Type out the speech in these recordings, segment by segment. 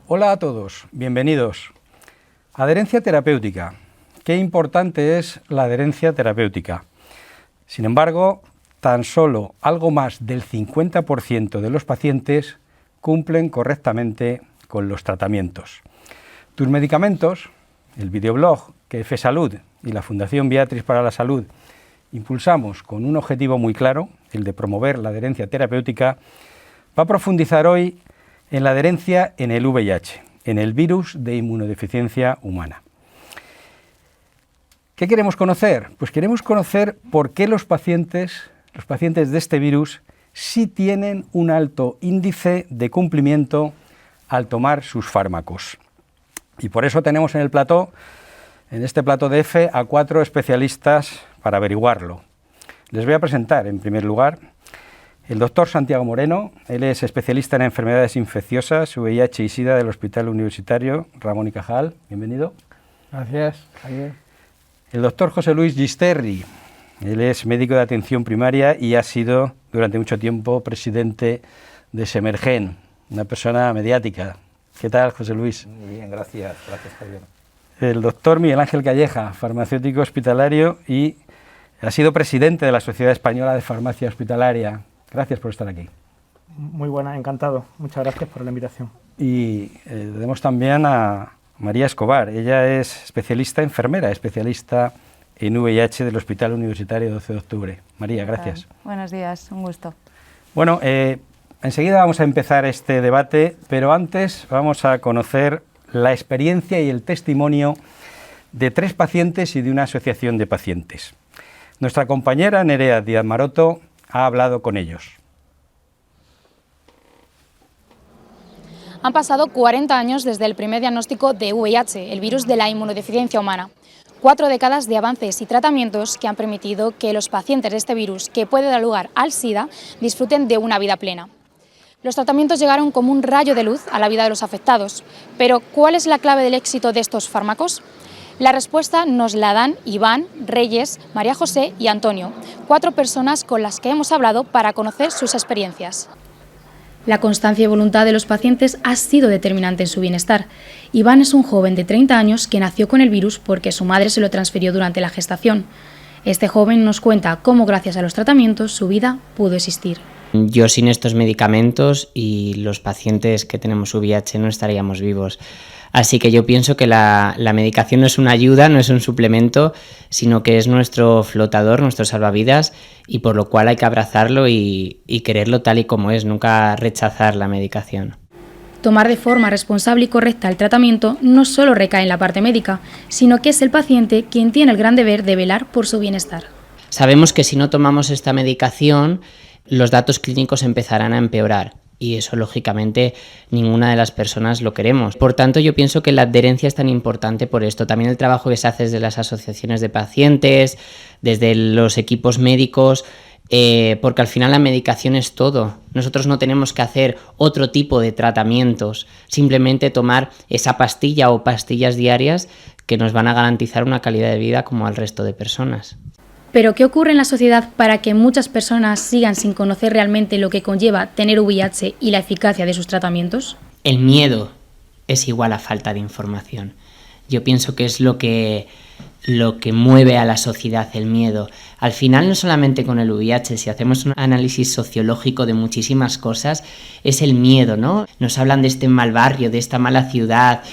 Hola a todos, bienvenidos. Adherencia terapéutica. Qué importante es la adherencia terapéutica. Sin embargo, tan solo algo más del 50% de los pacientes cumplen correctamente con los tratamientos. Tus medicamentos, el videoblog que FESalud y la Fundación Beatriz para la Salud impulsamos con un objetivo muy claro, el de promover la adherencia terapéutica, va a profundizar hoy en la adherencia en el VIH, en el virus de inmunodeficiencia humana. ¿Qué queremos conocer? Pues queremos conocer por qué los pacientes de este virus sí tienen un alto índice de cumplimiento al tomar sus fármacos. Y por eso tenemos en este plató de F, a 4 especialistas para averiguarlo. Les voy a presentar, en primer lugar, el doctor Santiago Moreno. Él es especialista en enfermedades infecciosas, VIH y SIDA del Hospital Universitario Ramón y Cajal. Bienvenido. Gracias, Javier. El doctor José Luis Gisterri. Él es médico de atención primaria y ha sido durante mucho tiempo presidente de Semergen, una persona mediática. ¿Qué tal, José Luis? Muy bien, gracias. Gracias, Javier. El doctor Miguel Ángel Calleja, farmacéutico hospitalario y ha sido presidente de la Sociedad Española de Farmacia Hospitalaria. Gracias por estar aquí. Muy buena, encantado. Muchas gracias por la invitación. Y tenemos también a María Escobar. Ella es especialista enfermera, especialista en VIH del Hospital Universitario 12 de Octubre. María, gracias. Buenos días, un gusto. Bueno, enseguida vamos a empezar este debate, pero antes vamos a conocer la experiencia y el testimonio de 3 pacientes y de una asociación de pacientes. Nuestra compañera Nerea Díaz Maroto ha hablado con ellos. Han pasado 40 años desde el primer diagnóstico de VIH, el virus de la inmunodeficiencia humana. 4 décadas de avances y tratamientos que han permitido que los pacientes de este virus, que puede dar lugar al SIDA, disfruten de una vida plena. Los tratamientos llegaron como un rayo de luz a la vida de los afectados, pero ¿cuál es la clave del éxito de estos fármacos? La respuesta nos la dan Iván, Reyes, María José y Antonio, 4 personas con las que hemos hablado para conocer sus experiencias. La constancia y voluntad de los pacientes ha sido determinante en su bienestar. Iván es un joven de 30 años que nació con el virus porque su madre se lo transfirió durante la gestación. Este joven nos cuenta cómo gracias a los tratamientos su vida pudo existir. Yo sin estos medicamentos y los pacientes que tenemos VIH no estaríamos vivos. Así que yo pienso que la medicación no es una ayuda, no es un suplemento, sino que es nuestro flotador, nuestro salvavidas, y por lo cual hay que abrazarlo y quererlo tal y como es, nunca rechazar la medicación. Tomar de forma responsable y correcta el tratamiento no solo recae en la parte médica, sino que es el paciente quien tiene el gran deber de velar por su bienestar. Sabemos que si no tomamos esta medicación, los datos clínicos empezarán a empeorar y eso lógicamente ninguna de las personas lo queremos. Por tanto, yo pienso que la adherencia es tan importante por esto. También el trabajo que se hace desde las asociaciones de pacientes, desde los equipos médicos, porque al final la medicación es todo. Nosotros no tenemos que hacer otro tipo de tratamientos, simplemente tomar esa pastilla o pastillas diarias que nos van a garantizar una calidad de vida como al resto de personas. Pero ¿qué ocurre en la sociedad para que muchas personas sigan sin conocer realmente lo que conlleva tener VIH y la eficacia de sus tratamientos? El miedo es igual a falta de información. Yo pienso que es lo que mueve a la sociedad, el miedo. Al final, no solamente con el VIH, si hacemos un análisis sociológico de muchísimas cosas, es el miedo, ¿no? Nos hablan de este mal barrio, de esta mala ciudad,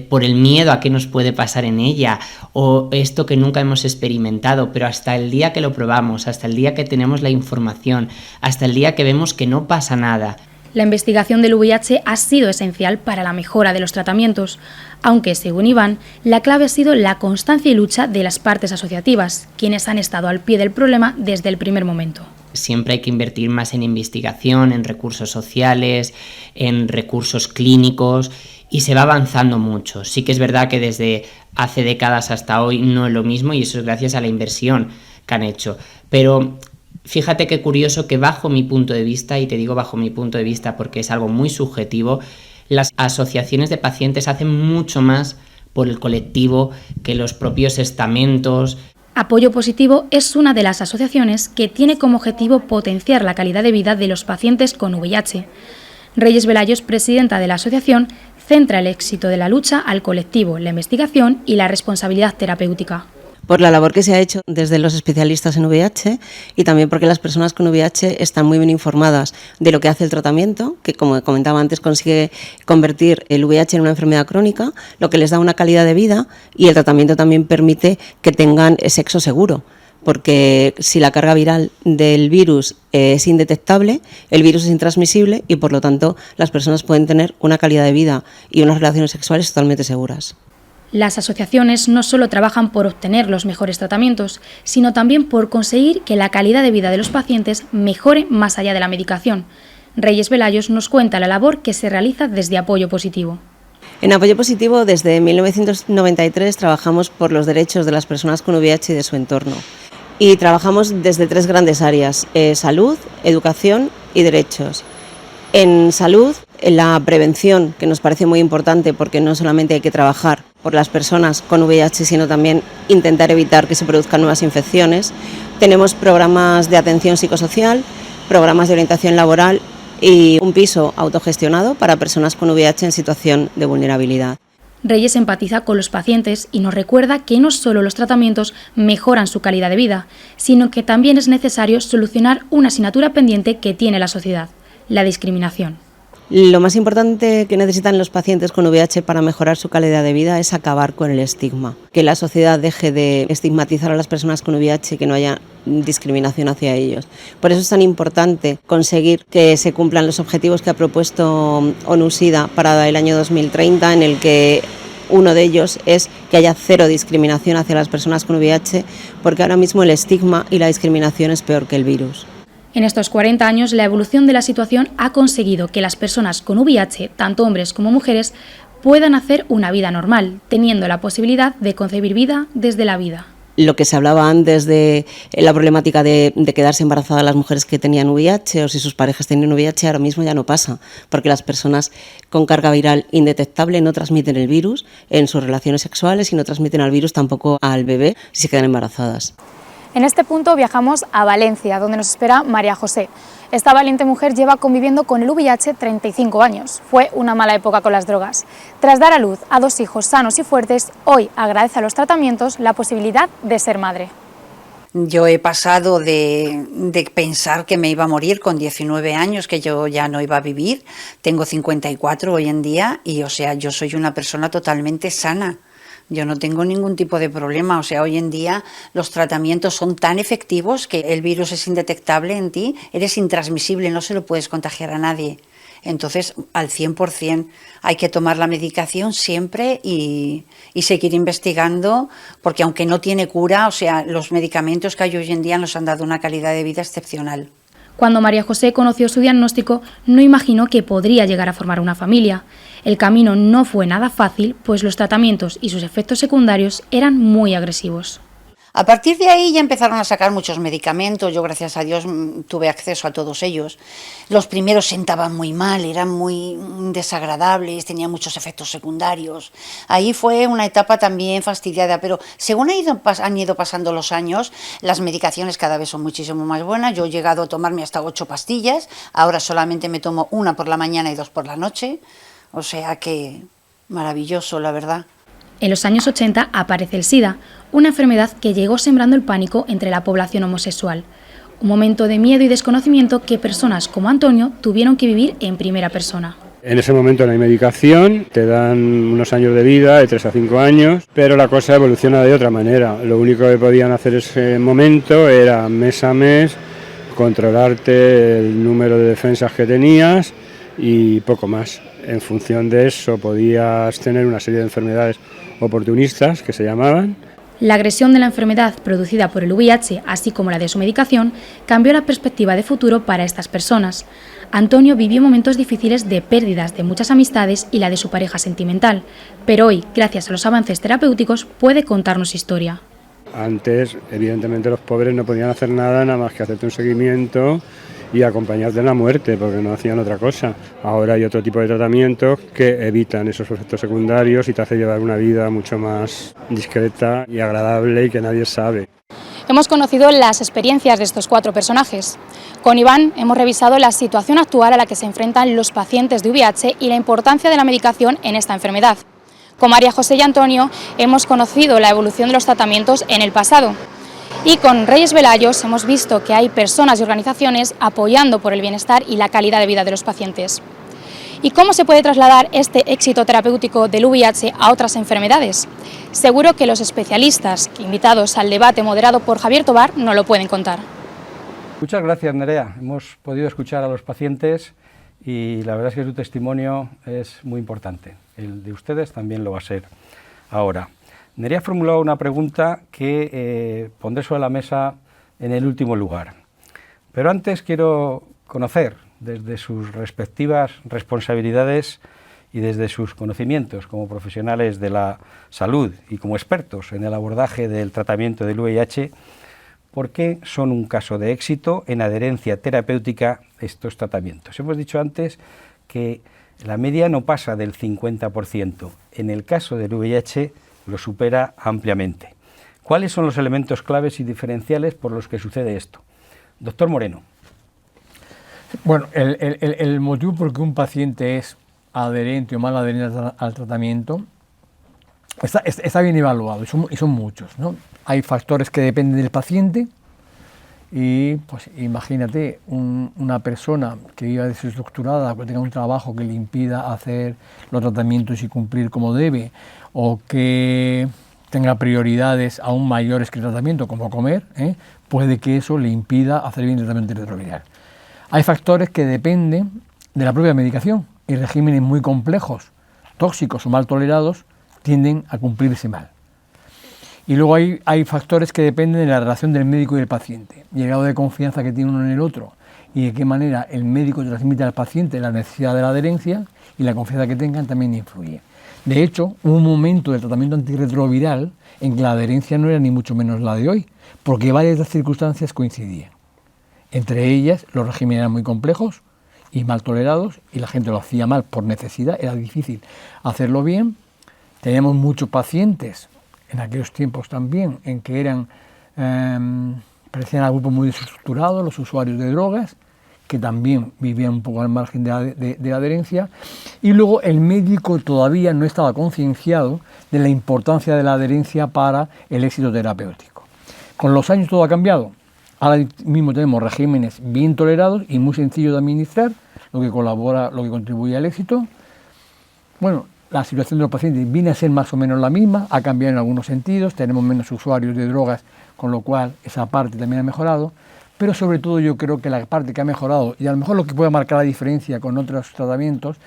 por el miedo a qué nos puede pasar en ella, o esto que nunca hemos experimentado, pero hasta el día que lo probamos, hasta el día que tenemos la información, hasta el día que vemos que no pasa nada. La investigación del VIH ha sido esencial para la mejora de los tratamientos, aunque, según Iván, la clave ha sido la constancia y lucha de las partes asociativas, quienes han estado al pie del problema desde el primer momento. Siempre hay que invertir más en investigación, en recursos sociales, en recursos clínicos, y se va avanzando mucho. Sí que es verdad que desde hace décadas hasta hoy no es lo mismo, y eso es gracias a la inversión que han hecho. Pero fíjate qué curioso que bajo mi punto de vista, y te digo bajo mi punto de vista porque es algo muy subjetivo, las asociaciones de pacientes hacen mucho más por el colectivo que los propios estamentos. Apoyo Positivo es una de las asociaciones que tiene como objetivo potenciar la calidad de vida de los pacientes con VIH. Reyes Velayos, presidenta de la asociación, centra el éxito de la lucha al colectivo, la investigación y la responsabilidad terapéutica. Por la labor que se ha hecho desde los especialistas en VIH y también porque las personas con VIH están muy bien informadas de lo que hace el tratamiento, que como comentaba antes consigue convertir el VIH en una enfermedad crónica, lo que les da una calidad de vida, y el tratamiento también permite que tengan sexo seguro, porque si la carga viral del virus es indetectable, el virus es intransmisible y por lo tanto las personas pueden tener una calidad de vida y unas relaciones sexuales totalmente seguras. Las asociaciones no solo trabajan por obtener los mejores tratamientos, sino también por conseguir que la calidad de vida de los pacientes mejore más allá de la medicación. Reyes Velayos nos cuenta la labor que se realiza desde Apoyo Positivo. En Apoyo Positivo, desde 1993, trabajamos por los derechos de las personas con VIH y de su entorno. Y trabajamos desde 3 grandes áreas: salud, educación y derechos. En salud, en la prevención, que nos parece muy importante porque no solamente hay que trabajar por las personas con VIH, sino también intentar evitar que se produzcan nuevas infecciones. Tenemos programas de atención psicosocial, programas de orientación laboral y un piso autogestionado para personas con VIH en situación de vulnerabilidad. Reyes empatiza con los pacientes y nos recuerda que no solo los tratamientos mejoran su calidad de vida, sino que también es necesario solucionar una asignatura pendiente que tiene la sociedad: la discriminación. Lo más importante que necesitan los pacientes con VIH para mejorar su calidad de vida es acabar con el estigma, que la sociedad deje de estigmatizar a las personas con VIH y que no haya discriminación hacia ellos. Por eso es tan importante conseguir que se cumplan los objetivos que ha propuesto ONU-SIDA para el año 2030, en el que uno de ellos es que haya 0 discriminación hacia las personas con VIH, porque ahora mismo el estigma y la discriminación es peor que el virus. En estos 40 años, la evolución de la situación ha conseguido que las personas con VIH, tanto hombres como mujeres, puedan hacer una vida normal, teniendo la posibilidad de concebir vida desde la vida. Lo que se hablaba antes de la problemática de quedarse embarazadas las mujeres que tenían VIH o si sus parejas tenían VIH, ahora mismo ya no pasa, porque las personas con carga viral indetectable no transmiten el virus en sus relaciones sexuales y no transmiten al virus tampoco al bebé si se quedan embarazadas. En este punto viajamos a Valencia, donde nos espera María José. Esta valiente mujer lleva conviviendo con el VIH 35 años. Fue una mala época con las drogas. Tras dar a luz a 2 hijos sanos y fuertes, hoy agradece a los tratamientos la posibilidad de ser madre. Yo he pasado de pensar que me iba a morir con 19 años, que yo ya no iba a vivir. Tengo 54 hoy en día y, o sea, yo soy una persona totalmente sana. Yo no tengo ningún tipo de problema, o sea, hoy en día los tratamientos son tan efectivos que el virus es indetectable en ti, eres intransmisible, no se lo puedes contagiar a nadie. Entonces, al 100% hay que tomar la medicación siempre y seguir investigando, porque aunque no tiene cura, o sea, los medicamentos que hay hoy en día nos han dado una calidad de vida excepcional. Cuando María José conoció su diagnóstico, no imaginó que podría llegar a formar una familia. El camino no fue nada fácil, pues los tratamientos y sus efectos secundarios eran muy agresivos. A partir de ahí ya empezaron a sacar muchos medicamentos, yo gracias a Dios tuve acceso a todos ellos. Los primeros sentaban muy mal, eran muy desagradables, tenían muchos efectos secundarios. Ahí fue una etapa también fastidiada, pero según han ido pasando los años, las medicaciones cada vez son muchísimo más buenas. Yo he llegado a tomarme hasta 8 pastillas, ahora solamente me tomo 1 por la mañana y 2 por la noche, o sea que maravilloso, la verdad. En los años 80 aparece el SIDA, una enfermedad que llegó sembrando el pánico entre la población homosexual. Un momento de miedo y desconocimiento que personas como Antonio tuvieron que vivir en primera persona. En ese momento no hay medicación, te dan unos años de vida, de 3 a 5 años, pero la cosa evoluciona de otra manera. Lo único que podían hacer en ese momento era mes a mes controlarte el número de defensas que tenías y poco más. En función de eso podías tener una serie de enfermedades oportunistas, que se llamaban. La agresión de la enfermedad producida por el VIH, así como la de su medicación, cambió la perspectiva de futuro para estas personas. Antonio vivió momentos difíciles de pérdidas de muchas amistades y la de su pareja sentimental, pero hoy, gracias a los avances terapéuticos, puede contarnos su historia. Antes, evidentemente, los pobres no podían hacer nada más que hacerte un seguimiento y acompañarte en la muerte, porque no hacían otra cosa. Ahora hay otro tipo de tratamientos que evitan esos efectos secundarios y te hace llevar una vida mucho más discreta y agradable y que nadie sabe. hemos conocido las experiencias de estos 4 personajes. Con Iván hemos revisado la situación actual a la que se enfrentan los pacientes de VIH y la importancia de la medicación en esta enfermedad. Con María José y Antonio hemos conocido la evolución de los tratamientos en el pasado. Y con Reyes Velayos hemos visto que hay personas y organizaciones apoyando por el bienestar y la calidad de vida de los pacientes. ¿Y cómo se puede trasladar este éxito terapéutico del VIH a otras enfermedades? Seguro que los especialistas invitados al debate moderado por Javier Tobar nos lo pueden contar. Muchas gracias, Nerea. Hemos podido escuchar a los pacientes y la verdad es que su testimonio es muy importante. El de ustedes también lo va a ser ahora. Nerea ha formulado una pregunta que pondré sobre la mesa en el último lugar. Pero antes quiero conocer, desde sus respectivas responsabilidades y desde sus conocimientos como profesionales de la salud y como expertos en el abordaje del tratamiento del VIH, ¿por qué son un caso de éxito en adherencia terapéutica estos tratamientos? Hemos dicho antes que la media no pasa del 50%. En el caso del VIH lo supera ampliamente. ¿Cuáles son los elementos claves y diferenciales por los que sucede esto? Doctor Moreno. Bueno, el motivo por qué un paciente es adherente o mal adherente al tratamiento está bien evaluado y son muchos, ¿no? Hay factores que dependen del paciente y, pues, imagínate una persona que viva desestructurada, que tenga un trabajo que le impida hacer los tratamientos y cumplir como debe, o que tenga prioridades aún mayores que el tratamiento, como comer, puede que eso le impida hacer bien el tratamiento antirretroviral. Hay factores que dependen de la propia medicación y regímenes muy complejos, tóxicos o mal tolerados, tienden a cumplirse mal. Y luego hay factores que dependen de la relación del médico y el paciente, y el grado de confianza que tiene uno en el otro, y de qué manera el médico transmite al paciente la necesidad de la adherencia y la confianza que tengan también influye. De hecho, hubo un momento del tratamiento antirretroviral en que la adherencia no era ni mucho menos la de hoy, porque varias de las circunstancias coincidían. Entre ellas, los regímenes eran muy complejos y mal tolerados, y la gente lo hacía mal por necesidad, era difícil hacerlo bien. Teníamos muchos pacientes, en aquellos tiempos también, en que pertenecían a grupos muy desestructurados, los usuarios de drogas, que también vivían un poco al margen de la adherencia, y luego el médico todavía no estaba concienciado de la importancia de la adherencia para el éxito terapéutico. Con los años todo ha cambiado. Ahora mismo tenemos regímenes bien tolerados y muy sencillos de administrar, lo que contribuye al éxito. Bueno, la situación de los pacientes viene a ser más o menos la misma, ha cambiado en algunos sentidos, tenemos menos usuarios de drogas, con lo cual esa parte también ha mejorado, pero sobre todo yo creo que la parte que ha mejorado, y a lo mejor lo que puede marcar la diferencia con otros tratamientos,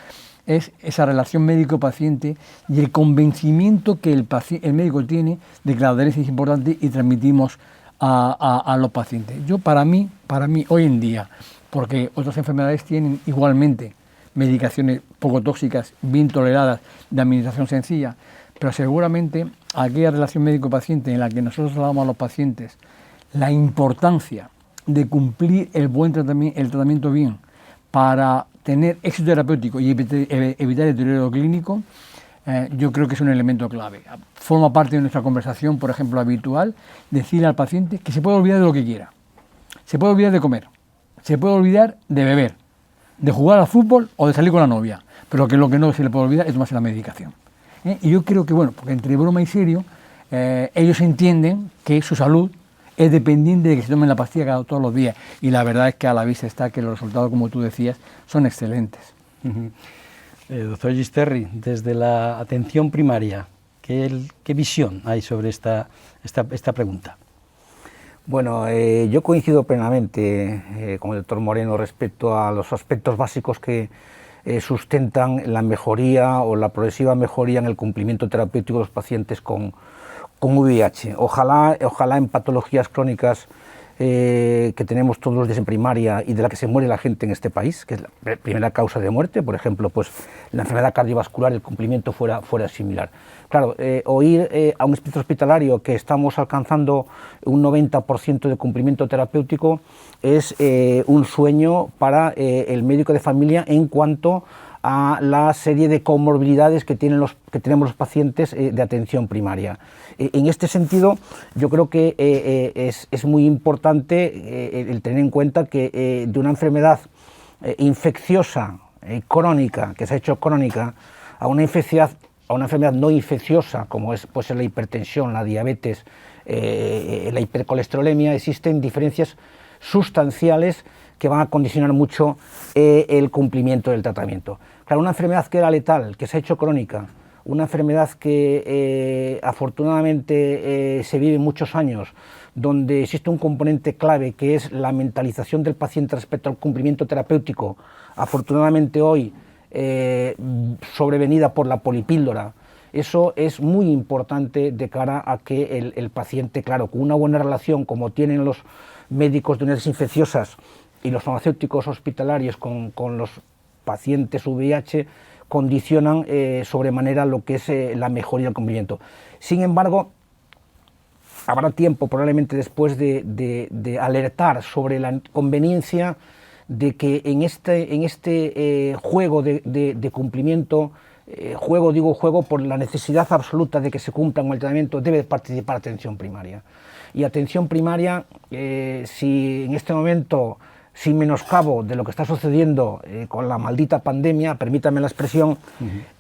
es esa relación médico-paciente y el convencimiento que el médico tiene de que la adherencia es importante y transmitimos a los pacientes. Para mí, hoy en día, porque otras enfermedades tienen igualmente medicaciones poco tóxicas, bien toleradas, de administración sencilla, pero seguramente aquella relación médico-paciente en la que nosotros damos a los pacientes la importancia de cumplir el tratamiento bien para tener éxito terapéutico y evitar el deterioro clínico, yo creo que es un elemento clave. Forma parte de nuestra conversación, por ejemplo, habitual, decirle al paciente que se puede olvidar de lo que quiera. Se puede olvidar de comer, se puede olvidar de beber, de jugar al fútbol o de salir con la novia, pero que lo que no se le puede olvidar es tomarse la medicación. Y yo creo que, bueno, porque entre broma y serio, ellos entienden que su salud es dependiente de que se tomen la pastilla todos los días, y la verdad es que a la vista está que los resultados, como tú decías, son excelentes. Doctor Gisterri, desde la atención primaria, ¿qué visión hay sobre esta pregunta? Bueno, yo coincido plenamente con el doctor Moreno respecto a los aspectos básicos que sustentan la mejoría o la progresiva mejoría en el cumplimiento terapéutico de los pacientes con VIH. Ojalá en patologías crónicas que tenemos todos los días en primaria y de la que se muere la gente en este país, que es la primera causa de muerte, por ejemplo, pues la enfermedad cardiovascular, el cumplimiento fuera similar. Claro, oír a un especialista hospitalario que estamos alcanzando un 90% de cumplimiento terapéutico es un sueño para el médico de familia en cuanto a la serie de comorbilidades que tenemos los pacientes de atención primaria. En este sentido, yo creo que es muy importante el tener en cuenta que de una enfermedad infecciosa, crónica, que se ha hecho crónica, a una enfermedad no infecciosa, como puede ser la hipertensión, la diabetes, la hipercolesterolemia, existen diferencias sustanciales que van a condicionar mucho el cumplimiento del tratamiento. Claro, una enfermedad que era letal, que se ha hecho crónica, una enfermedad que afortunadamente se vive muchos años, donde existe un componente clave que es la mentalización del paciente respecto al cumplimiento terapéutico, afortunadamente hoy sobrevenida por la polipíldora. Eso es muy importante de cara a que el paciente, claro, con una buena relación como tienen los médicos de unidades infecciosas y los farmacéuticos hospitalarios con los pacientes VIH, condicionan sobremanera lo que es la mejoría del cumplimiento. Sin embargo, habrá tiempo probablemente después de alertar sobre la conveniencia de que en este juego de cumplimiento, juego por la necesidad absoluta de que se cumpla con el tratamiento, debe participar atención primaria. Y atención primaria, si en este momento, sin menoscabo de lo que está sucediendo con la maldita pandemia, permítame la expresión,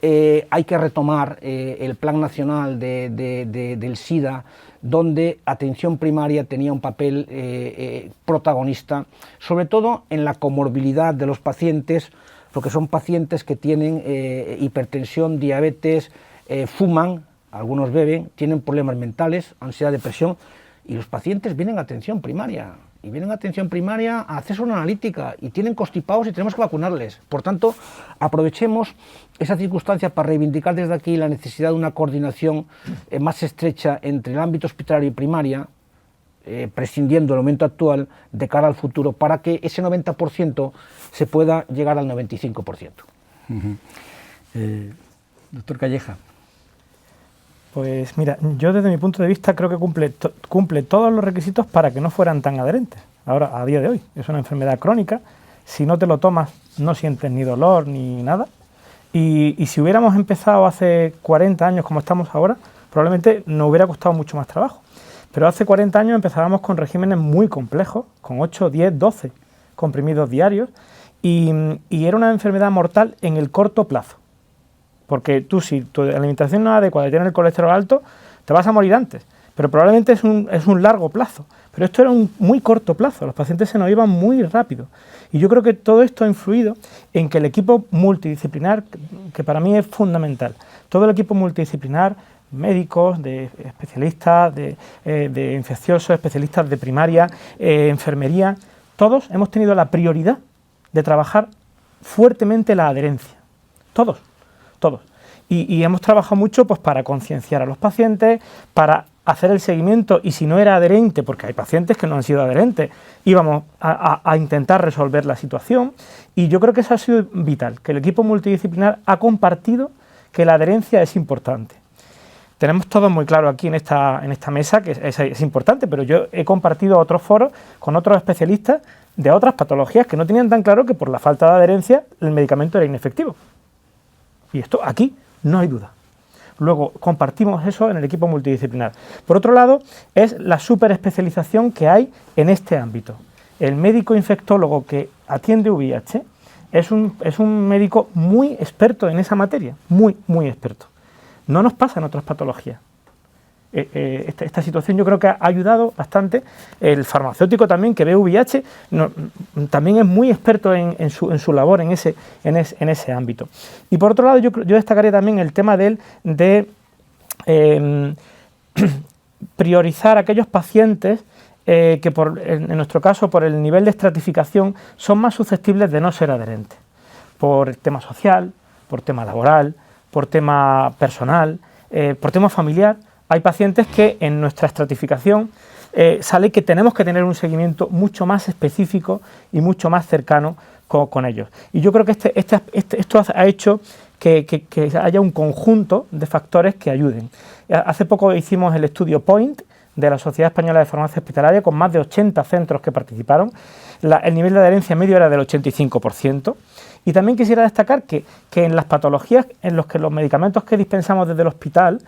hay que retomar el Plan Nacional del SIDA, donde atención primaria tenía un papel protagonista, sobre todo en la comorbilidad de los pacientes, porque son pacientes que tienen hipertensión, diabetes, fuman, algunos beben, tienen problemas mentales, ansiedad, depresión, y los pacientes vienen a atención primaria. Y vienen a atención primaria a hacerse una analítica y tienen constipados y tenemos que vacunarles. Por tanto, aprovechemos esa circunstancia para reivindicar desde aquí la necesidad de una coordinación más estrecha entre el ámbito hospitalario y primaria, prescindiendo del momento actual de cara al futuro, para que ese 90% se pueda llegar al 95%. Doctor Calleja. Pues mira, yo desde mi punto de vista creo que cumple todos los requisitos para que no fueran tan adherentes. Ahora, a día de hoy, es una enfermedad crónica, si no te lo tomas no sientes ni dolor ni nada, y si hubiéramos empezado hace 40 años como estamos ahora, probablemente nos hubiera costado mucho más trabajo. Pero hace 40 años empezábamos con regímenes muy complejos, con 8, 10, 12 comprimidos diarios, y era una enfermedad mortal en el corto plazo. Porque si tu alimentación no es adecuada y tienes el colesterol alto, te vas a morir antes. Pero probablemente es un largo plazo. Pero esto era un muy corto plazo, los pacientes se nos iban muy rápido. Y yo creo que todo esto ha influido en que el equipo multidisciplinar, que para mí es fundamental, todo el equipo multidisciplinar, médicos, de especialistas, de infecciosos, especialistas de primaria, enfermería, todos hemos tenido la prioridad de trabajar fuertemente la adherencia. Todos. Y hemos trabajado mucho pues, para concienciar a los pacientes, para hacer el seguimiento, y si no era adherente, porque hay pacientes que no han sido adherentes, íbamos a intentar resolver la situación, y yo creo que eso ha sido vital, que el equipo multidisciplinar ha compartido que la adherencia es importante. Tenemos todos muy claro aquí en esta mesa que es importante, pero yo he compartido otros foros con otros especialistas de otras patologías que no tenían tan claro que por la falta de adherencia el medicamento era inefectivo. Y esto aquí no hay duda. Luego compartimos eso en el equipo multidisciplinar. Por otro lado, es la superespecialización que hay en este ámbito. El médico infectólogo que atiende VIH es un médico muy experto en esa materia, muy experto. No nos pasa en otras patologías. Esta situación yo creo que ha ayudado bastante. El farmacéutico también, que ve VIH, también es muy experto en su labor en ese ámbito. Y por otro lado, yo destacaría también el tema de priorizar a aquellos pacientes que en nuestro caso, por el nivel de estratificación, son más susceptibles de no ser adherentes. Por el tema social, por tema laboral, por tema personal, por tema familiar. Hay pacientes que en nuestra estratificación sale que tenemos que tener un seguimiento mucho más específico y mucho más cercano con ellos. Y yo creo que esto ha hecho que haya un conjunto de factores que ayuden. Hace poco hicimos el estudio POINT, de la Sociedad Española de Farmacia Hospitalaria, con más de 80 centros que participaron. El nivel de adherencia medio era del 85%. Y también quisiera destacar que en las patologías en las que los medicamentos que dispensamos desde el hospital,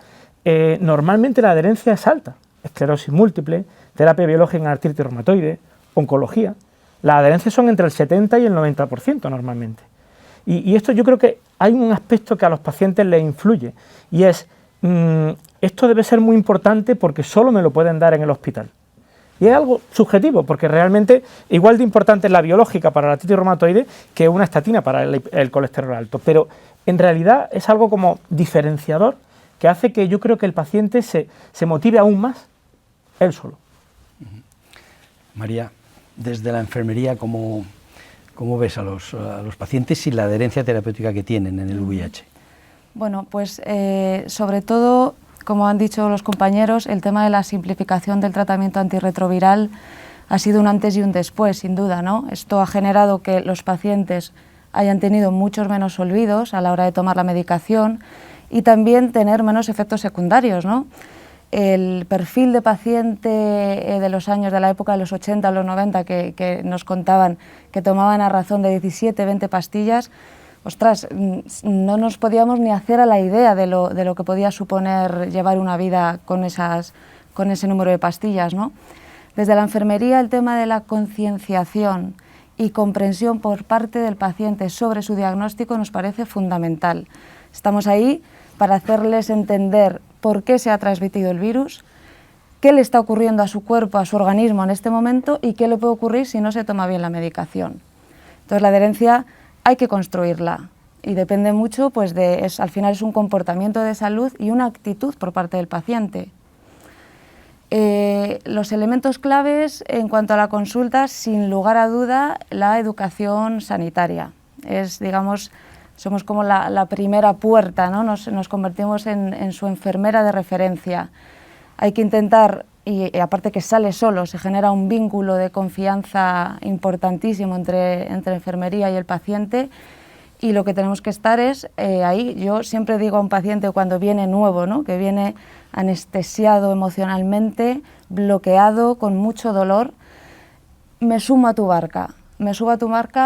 normalmente la adherencia es alta. Esclerosis múltiple, terapia biológica en artritis reumatoide, oncología. Las adherencias son entre el 70 y el 90% normalmente. Y esto yo creo que hay un aspecto que a los pacientes les influye, y es, esto debe ser muy importante porque solo me lo pueden dar en el hospital. Y es algo subjetivo, porque realmente igual de importante es la biológica para la artritis reumatoide que una estatina para el colesterol alto, pero en realidad es algo como diferenciador que hace que yo creo que el paciente se motive aún más él solo. María, desde la enfermería, ¿cómo ves a los pacientes y la adherencia terapéutica que tienen en el VIH? Bueno, pues sobre todo, como han dicho los compañeros, el tema de la simplificación del tratamiento antirretroviral ha sido un antes y un después, sin duda, ¿no? Esto ha generado que los pacientes hayan tenido muchos menos olvidos a la hora de tomar la medicación y también tener menos efectos secundarios, ¿no? El perfil de paciente de los años, de la época de los 80 a los 90, que nos contaban que tomaban a razón de 17, 20 pastillas, ostras, no nos podíamos ni hacer a la idea de lo que podía suponer llevar una vida con ese número de pastillas, ¿no? Desde la enfermería, el tema de la concienciación y comprensión por parte del paciente sobre su diagnóstico nos parece fundamental. Estamos ahí para hacerles entender por qué se ha transmitido el virus, qué le está ocurriendo a su cuerpo, a su organismo en este momento y qué le puede ocurrir si no se toma bien la medicación. Entonces la adherencia hay que construirla y depende mucho, pues al final es un comportamiento de salud y una actitud por parte del paciente. Los elementos claves en cuanto a la consulta, sin lugar a duda, la educación sanitaria. Es, digamos, somos como la primera puerta, ¿no? Nos convertimos en su enfermera de referencia. Hay que intentar, y aparte que sale solo, se genera un vínculo de confianza importantísimo entre enfermería y el paciente, y lo que tenemos que estar es ahí. Yo siempre digo a un paciente cuando viene nuevo, ¿no? Que viene anestesiado emocionalmente, bloqueado, con mucho dolor, me sumo a tu barca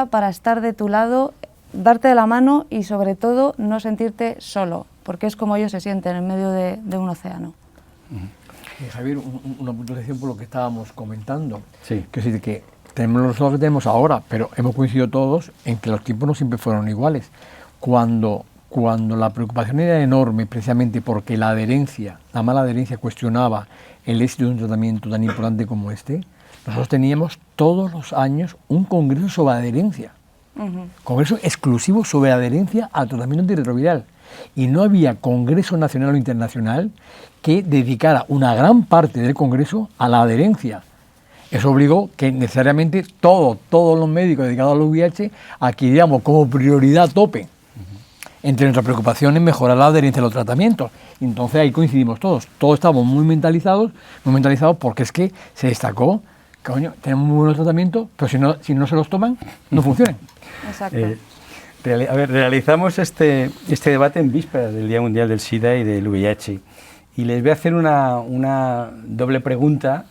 para estar de tu lado, darte de la mano y sobre todo no sentirte solo, porque es como ellos se sienten en medio de un océano. Javier, una puntualización por lo que estábamos comentando. Sí. Que es decir, que tenemos los resultados que tenemos ahora, pero hemos coincidido todos en que los tiempos no siempre fueron iguales. Cuando la preocupación era enorme, precisamente porque la mala adherencia cuestionaba el éxito de un tratamiento tan importante como este, nosotros teníamos todos los años un congreso sobre adherencia. Congreso exclusivo sobre adherencia al tratamiento antirretroviral. Y no había congreso nacional o internacional que dedicara una gran parte del congreso a la adherencia. Eso obligó que necesariamente todos los médicos dedicados al VIH adquiríamos como prioridad tope. Entre nuestras preocupaciones mejorar la adherencia a los tratamientos. Entonces ahí coincidimos todos estábamos muy mentalizados porque es que se destacó, coño, tenemos muy buenos tratamientos, pero si no se los toman, no funcionan. Exacto. Realizamos este debate en vísperas del Día Mundial del SIDA y del VIH, y les voy a hacer una doble pregunta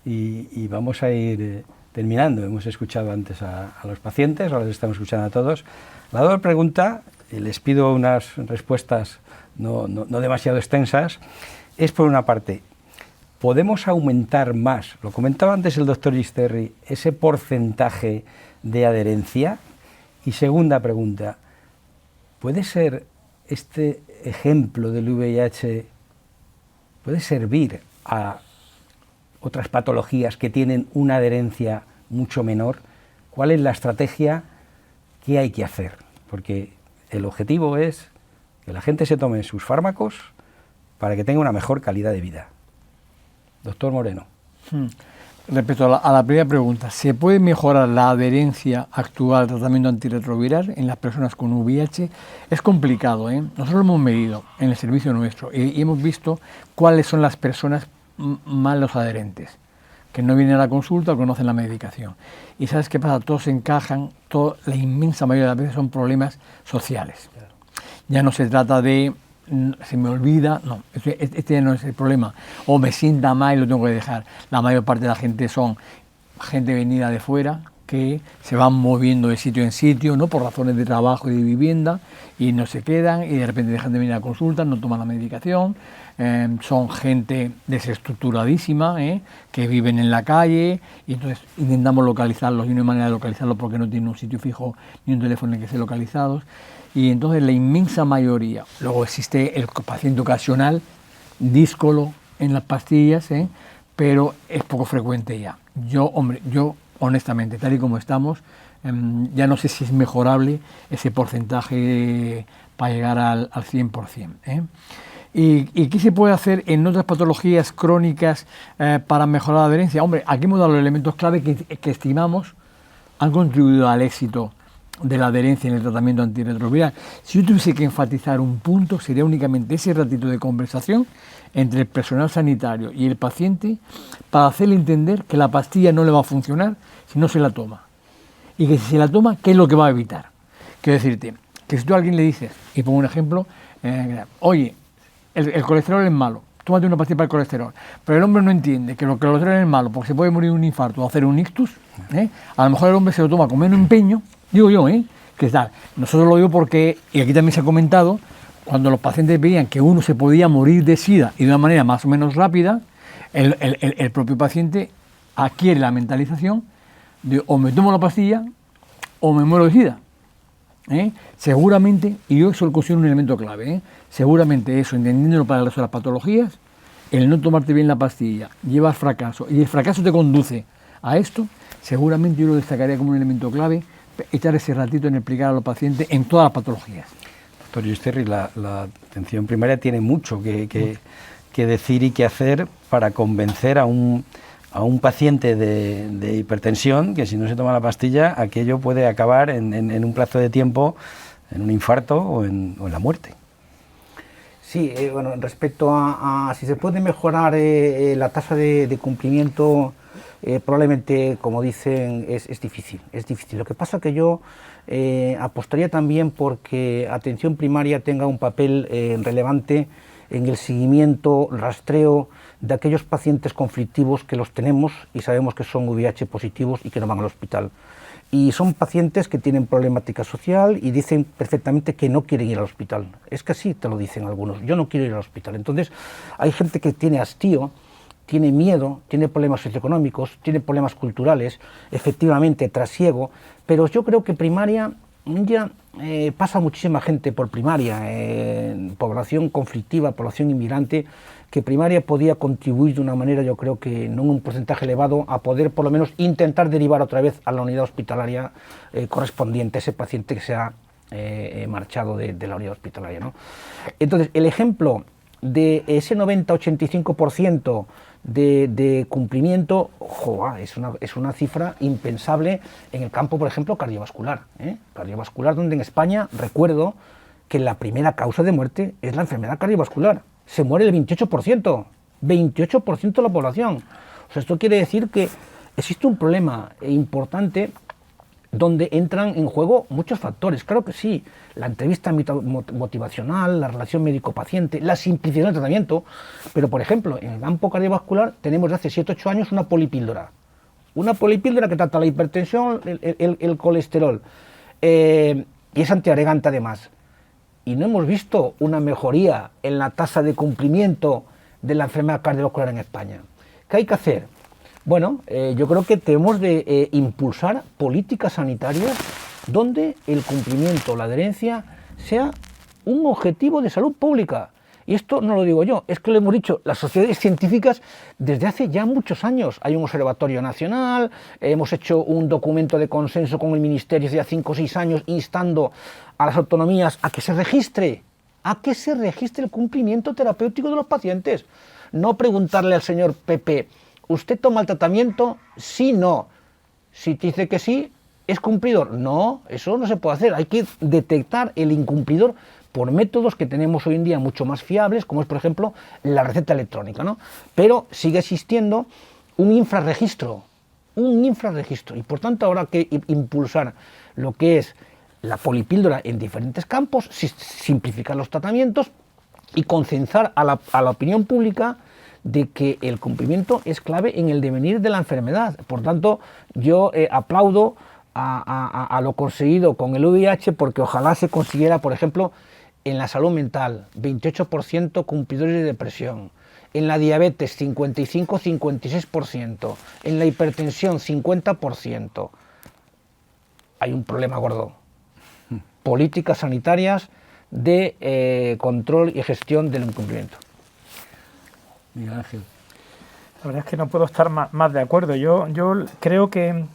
y vamos a ir terminando. Hemos escuchado antes a los pacientes, ahora les estamos escuchando a todos. La doble pregunta, les pido unas respuestas no demasiado extensas, es por una parte, ¿podemos aumentar más, lo comentaba antes el doctor Gisterri, ese porcentaje de adherencia? Y segunda pregunta, ¿puede ser este ejemplo del VIH, puede servir a otras patologías que tienen una adherencia mucho menor? ¿Cuál es la estrategia? ¿Qué hay que hacer? Porque el objetivo es que la gente se tome sus fármacos para que tenga una mejor calidad de vida. Doctor Moreno. Respecto a la primera pregunta, ¿se puede mejorar la adherencia actual al tratamiento antirretroviral en las personas con VIH? Es complicado, ¿eh? Nosotros lo hemos medido en el servicio nuestro y hemos visto cuáles son las personas malos adherentes, que no vienen a la consulta o conocen la medicación. Y ¿sabes qué pasa? Todos se encajan, la inmensa mayoría de las veces son problemas sociales. Ya no se trata de se me olvida, no, este no es el problema, o me sienta mal y lo tengo que dejar. La mayor parte de la gente son gente venida de fuera, que se van moviendo de sitio en sitio, ¿no? Por razones de trabajo y de vivienda, y no se quedan, y de repente dejan de venir a consultas, no toman la medicación. Son gente desestructuradísima, que viven en la calle, y entonces intentamos localizarlos, y no hay manera de localizarlos porque no tienen un sitio fijo ni un teléfono en el que ser localizados. Y entonces la inmensa mayoría, luego existe el paciente ocasional, díscolo en las pastillas, pero es poco frecuente ya. Yo honestamente, tal y como estamos, ya no sé si es mejorable ese porcentaje para llegar al 100%. ¿Y qué se puede hacer en otras patologías crónicas para mejorar la adherencia? Hombre, aquí hemos dado los elementos clave que estimamos han contribuido al éxito de la adherencia en el tratamiento antirretroviral. Si yo tuviese que enfatizar un punto, sería únicamente ese ratito de conversación entre el personal sanitario y el paciente para hacerle entender que la pastilla no le va a funcionar si no se la toma. Y que si se la toma, ¿qué es lo que va a evitar? Quiero decirte que si tú a alguien le dices, y pongo un ejemplo, oye, el colesterol es malo, tómate una pastilla para el colesterol, pero el hombre no entiende que el colesterol es malo porque se puede morir de un infarto o hacer un ictus, a lo mejor el hombre se lo toma con menos empeño, digo yo, que tal. Nosotros lo digo porque, y aquí también se ha comentado, cuando los pacientes veían que uno se podía morir de SIDA y de una manera más o menos rápida, el propio paciente adquiere la mentalización de o me tomo la pastilla o me muero de SIDA. Seguramente, y yo eso lo considero un elemento clave, seguramente eso, entendiéndolo para el resto de las patologías, el no tomarte bien la pastilla lleva al fracaso y el fracaso te conduce a esto, seguramente yo lo destacaría como un elemento clave, echar ese ratito en explicar a los pacientes en todas las patologías. Doctor Yusterri, la atención primaria tiene mucho que decir y que hacer para convencer a un paciente de hipertensión que si no se toma la pastilla, aquello puede acabar en un plazo de tiempo en un infarto o en la muerte. Sí, bueno, respecto a si se puede mejorar la tasa de cumplimiento, probablemente, como dicen, es difícil. Lo que pasa que yo apostaría también porque atención primaria tenga un papel relevante en el seguimiento, rastreo de aquellos pacientes conflictivos que los tenemos y sabemos que son VIH positivos y que no van al hospital. Y son pacientes que tienen problemática social y dicen perfectamente que no quieren ir al hospital. Es que así te lo dicen algunos, yo no quiero ir al hospital. Entonces hay gente que tiene hastío, tiene miedo, tiene problemas socioeconómicos, tiene problemas culturales, efectivamente trasiego, pero yo creo que primaria, ya pasa muchísima gente por primaria, población conflictiva, población inmigrante, que primaria podía contribuir de una manera, yo creo que no en un porcentaje elevado, a poder por lo menos intentar derivar otra vez a la unidad hospitalaria correspondiente a ese paciente que se ha marchado de la unidad hospitalaria, ¿no? Entonces, el ejemplo de ese 90-85% de cumplimiento, es una cifra impensable en el campo, por ejemplo, cardiovascular. Cardiovascular, donde en España, recuerdo que la primera causa de muerte es la enfermedad cardiovascular. Se muere el 28% de la población. O sea, esto quiere decir que existe un problema importante donde entran en juego muchos factores. Claro que sí, la entrevista motivacional, la relación médico-paciente, la simplicidad del tratamiento, pero por ejemplo, en el campo cardiovascular tenemos desde hace 7-8 años una polipíldora que trata la hipertensión, el colesterol, y es antiagregante además. Y no hemos visto una mejoría en la tasa de cumplimiento de la enfermedad cardiovascular en España. ¿Qué hay que hacer? Bueno, yo creo que tenemos de impulsar políticas sanitarias donde el cumplimiento, la adherencia, sea un objetivo de salud pública. Y esto no lo digo yo, es que lo hemos dicho las sociedades científicas desde hace ya muchos años. Hay un observatorio nacional, hemos hecho un documento de consenso con el Ministerio desde hace 5 o 6 años instando a las autonomías a que se registre el cumplimiento terapéutico de los pacientes. No preguntarle al señor Pepe, ¿usted toma el tratamiento? Sí, no. Si te dice que sí, ¿es cumplidor? No, eso no se puede hacer. Hay que detectar el incumplidor por métodos que tenemos hoy en día mucho más fiables, como es, por ejemplo, la receta electrónica, ¿no? Pero sigue existiendo un infrarregistro, y por tanto habrá que impulsar lo que es la polipíldora en diferentes campos, simplificar los tratamientos y concienciar a la opinión pública de que el cumplimiento es clave en el devenir de la enfermedad. Por tanto, yo aplaudo a lo conseguido con el VIH, porque ojalá se consiguiera, por ejemplo, en la salud mental, 28% cumplidores de depresión, en la diabetes 55-56%, en la hipertensión 50%. Hay un problema gordo. Políticas sanitarias de control y gestión del incumplimiento. Miguel Ángel. La verdad es que no puedo estar más de acuerdo. Yo creo que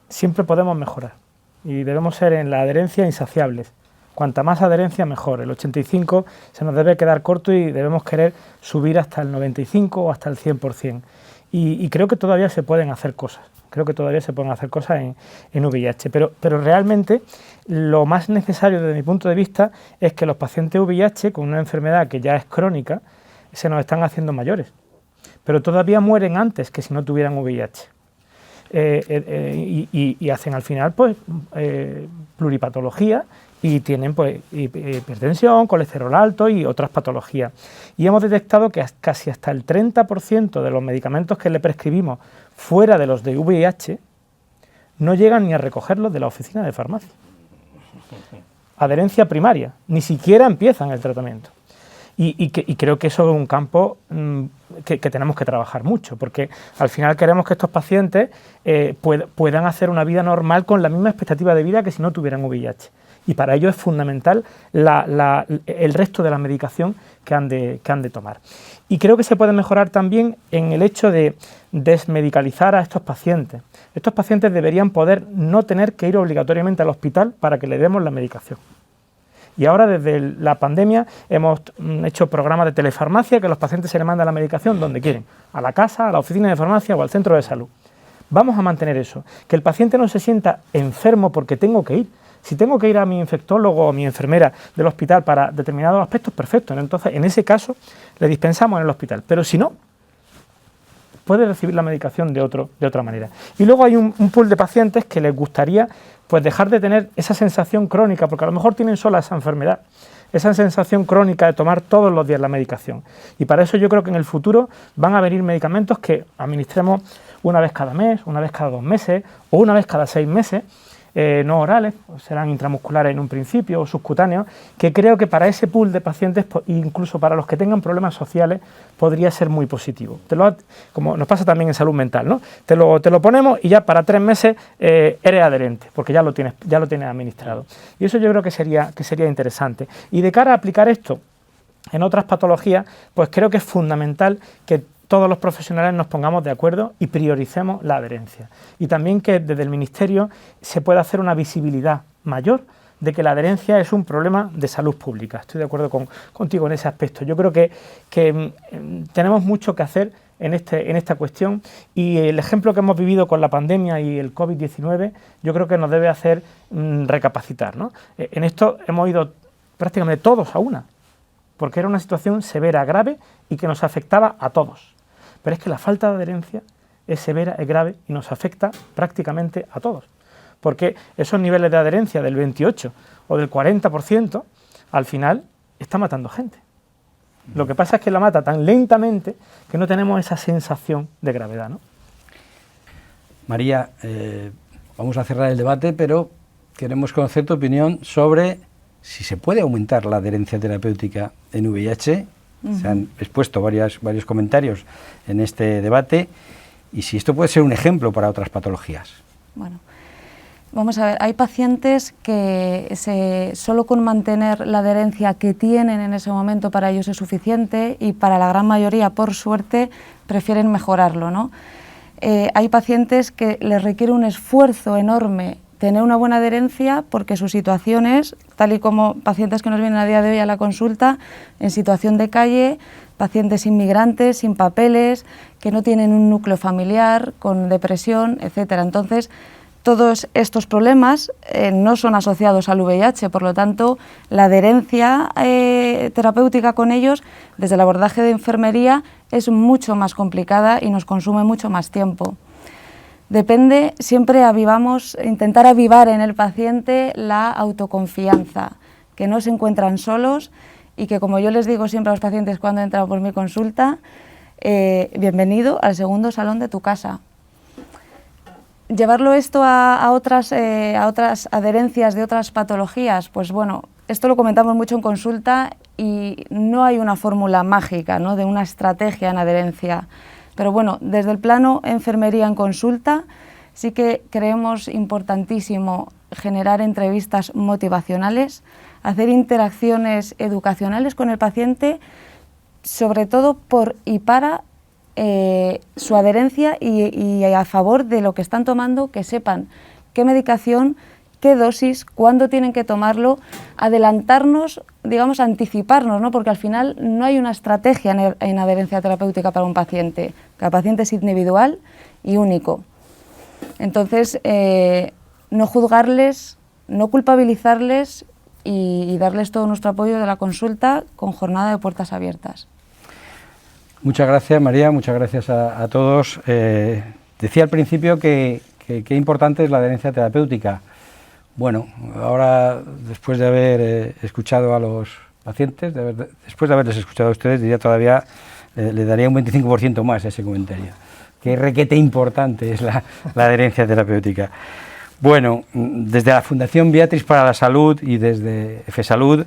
siempre podemos mejorar y debemos ser en la adherencia insaciables. Cuanta más adherencia, mejor. El 85 se nos debe quedar corto y debemos querer subir hasta el 95 o hasta el 100%. Y creo que todavía se pueden hacer cosas. Creo que todavía se pueden hacer cosas en VIH. Pero realmente lo más necesario desde mi punto de vista es que los pacientes VIH con una enfermedad que ya es crónica se nos están haciendo mayores. Pero todavía mueren antes que si no tuvieran VIH. Y hacen al final pues pluripatología y tienen pues hipertensión, colesterol alto y otras patologías. Y hemos detectado que casi hasta el 30% de los medicamentos que le prescribimos fuera de los de VIH no llegan ni a recogerlos de la oficina de farmacia. Adherencia primaria, ni siquiera empiezan el tratamiento. Y creo que eso es un campo que tenemos que trabajar mucho, porque al final queremos que estos pacientes puedan hacer una vida normal con la misma expectativa de vida que si no tuvieran VIH. Y para ello es fundamental el resto de la medicación que han de tomar. Y creo que se puede mejorar también en el hecho de desmedicalizar a estos pacientes. Estos pacientes deberían poder no tener que ir obligatoriamente al hospital para que le demos la medicación. Y ahora desde la pandemia hemos hecho programas de telefarmacia que los pacientes se les manda la medicación donde quieren, a la casa, a la oficina de farmacia o al centro de salud. Vamos a mantener eso, que el paciente no se sienta enfermo porque tengo que ir. Si tengo que ir a mi infectólogo o a mi enfermera del hospital para determinados aspectos, perfecto. Entonces, en ese caso, le dispensamos en el hospital. Pero si no, puede recibir la medicación de otra manera. Y luego hay un pool de pacientes que les gustaría pues dejar de tener esa sensación crónica, porque a lo mejor tienen sola esa enfermedad, esa sensación crónica de tomar todos los días la medicación. Y para eso yo creo que en el futuro van a venir medicamentos que administremos una vez cada mes, una vez cada 2 meses o una vez cada 6 meses, no orales, serán intramusculares en un principio o subcutáneos, que creo que para ese pool de pacientes, incluso para los que tengan problemas sociales, podría ser muy positivo. Como nos pasa también en salud mental, ¿no? Te lo ponemos y ya para 3 meses eres adherente, porque ya lo tienes administrado. Y eso yo creo que sería interesante. Y de cara a aplicar esto en otras patologías, pues creo que es fundamental que todos los profesionales nos pongamos de acuerdo y prioricemos la adherencia. Y también que desde el Ministerio se pueda hacer una visibilidad mayor de que la adherencia es un problema de salud pública. Estoy de acuerdo contigo en ese aspecto. Yo creo que tenemos mucho que hacer en esta cuestión y el ejemplo que hemos vivido con la pandemia y el COVID-19 yo creo que nos debe hacer recapacitar, ¿no? En esto hemos ido prácticamente todos a una, porque era una situación severa, grave y que nos afectaba a todos. Pero es que la falta de adherencia es severa, es grave y nos afecta prácticamente a todos. Porque esos niveles de adherencia del 28 o del 40% al final está matando gente. Lo que pasa es que la mata tan lentamente que no tenemos esa sensación de gravedad, ¿no? María, vamos a cerrar el debate, pero queremos conocer tu opinión sobre si se puede aumentar la adherencia terapéutica en VIH. Se han expuesto varios comentarios en este debate y si esto puede ser un ejemplo para otras patologías. Bueno, vamos a ver, hay pacientes que solo con mantener la adherencia que tienen en ese momento para ellos es suficiente y para la gran mayoría, por suerte, prefieren mejorarlo, ¿no? Hay pacientes que les requiere un esfuerzo enorme tener una buena adherencia porque sus situaciones, tal y como pacientes que nos vienen a día de hoy a la consulta, en situación de calle, pacientes inmigrantes, sin papeles, que no tienen un núcleo familiar, con depresión, etcétera. Entonces, todos estos problemas no son asociados al VIH, por lo tanto, la adherencia terapéutica con ellos, desde el abordaje de enfermería, es mucho más complicada y nos consume mucho más tiempo. Depende, siempre intentar avivar en el paciente la autoconfianza, que no se encuentran solos y que, como yo les digo siempre a los pacientes cuando entran por mi consulta, bienvenido al segundo salón de tu casa. Llevarlo esto a otras adherencias de otras patologías, pues bueno, esto lo comentamos mucho en consulta y no hay una fórmula mágica, ¿no?, de una estrategia en adherencia. Pero bueno, desde el plano enfermería en consulta sí que creemos importantísimo generar entrevistas motivacionales, hacer interacciones educacionales con el paciente, sobre todo por y para su adherencia y a favor de lo que están tomando, que sepan qué medicación, qué dosis, cuándo tienen que tomarlo, adelantarnos, digamos, anticiparnos, ¿no? Porque al final no hay una estrategia en adherencia terapéutica para un paciente. Cada paciente es individual y único. Entonces, no juzgarles, no culpabilizarles y darles todo nuestro apoyo de la consulta con jornada de puertas abiertas. Muchas gracias, María, muchas gracias a todos. Decía al principio que qué importante es la adherencia terapéutica. Bueno, ahora, después de haber escuchado a los pacientes, después de haberles escuchado a ustedes, diría todavía, le daría un 25% más a ese comentario. Qué requete importante es la adherencia terapéutica. Bueno, desde la Fundación Beatriz para la Salud y desde FESalud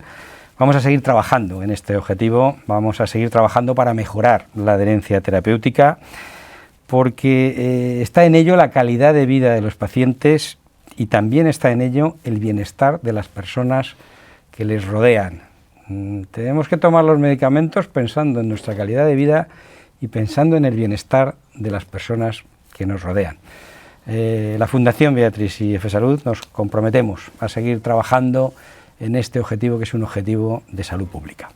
vamos a seguir trabajando en este objetivo, vamos a seguir trabajando para mejorar la adherencia terapéutica, porque está en ello la calidad de vida de los pacientes y también está en ello el bienestar de las personas que les rodean. Tenemos que tomar los medicamentos pensando en nuestra calidad de vida y pensando en el bienestar de las personas que nos rodean. La Fundación Beatriz y FESalud nos comprometemos a seguir trabajando en este objetivo, que es un objetivo de salud pública.